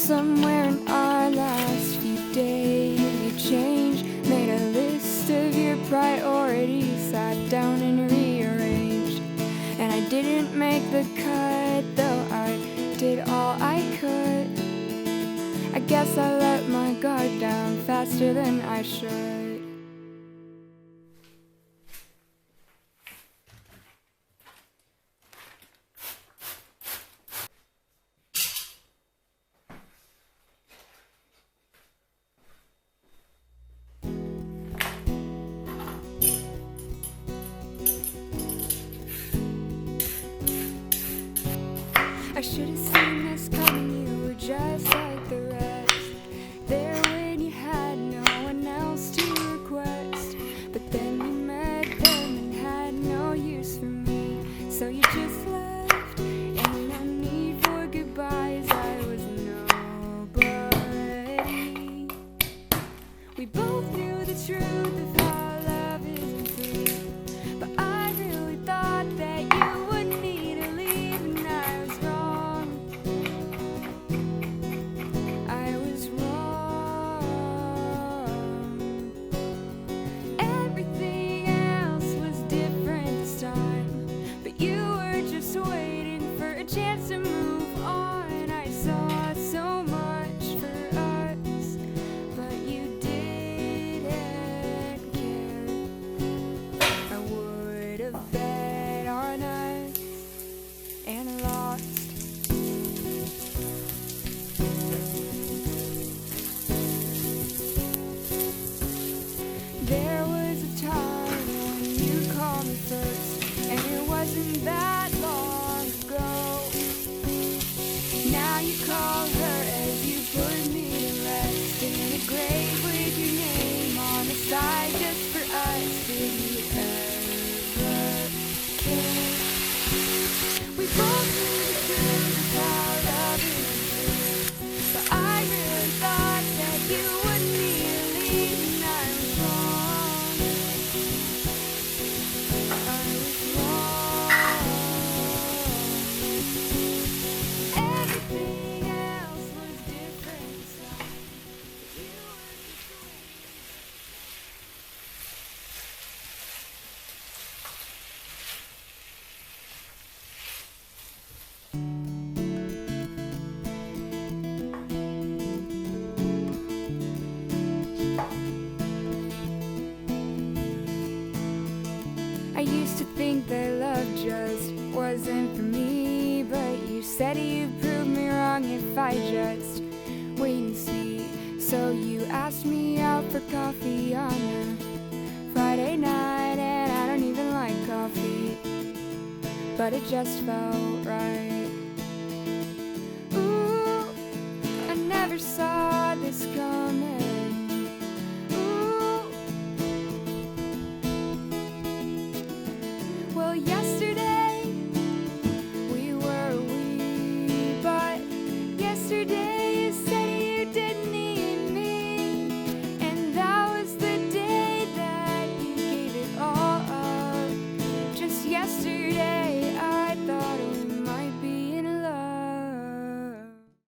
Somewhere in our last few days, you changed, made a list of your priorities, sat down and rearranged. And I didn't make the cut, though I did all I could. I guess I let my guard down faster than I should. I should have seen this coming, you were just like the rest. There when you had no one else to request. But then you met them and had no use for me, so you just left. And no need for goodbyes, I was nobody. We both knew the truth of how love isn't free, but I really thought that you wouldn't need to leave, and I was wrong. I was wrong. Everything else was different this time, but you were just waiting for a chance to move on. I saw so much for us, but you didn't care. I would have bet on us and lost. There was a time when you called me first, and it wasn't that long ago. Now you call her as you put me to rest in a grave with your name on the side just for us. Did you ever care? We both knew the truth of how love is true, but I really thought that you wouldn't need to leave, and I was wrong. I was wrong. Everything else was different this time, but you were just I used to think that love just wasn't for me, but you said you'd prove me wrong if I just wait and see. So you asked me out for coffee on a Friday night, and I don't even like coffee, but it just felt right. Ooh, I never saw this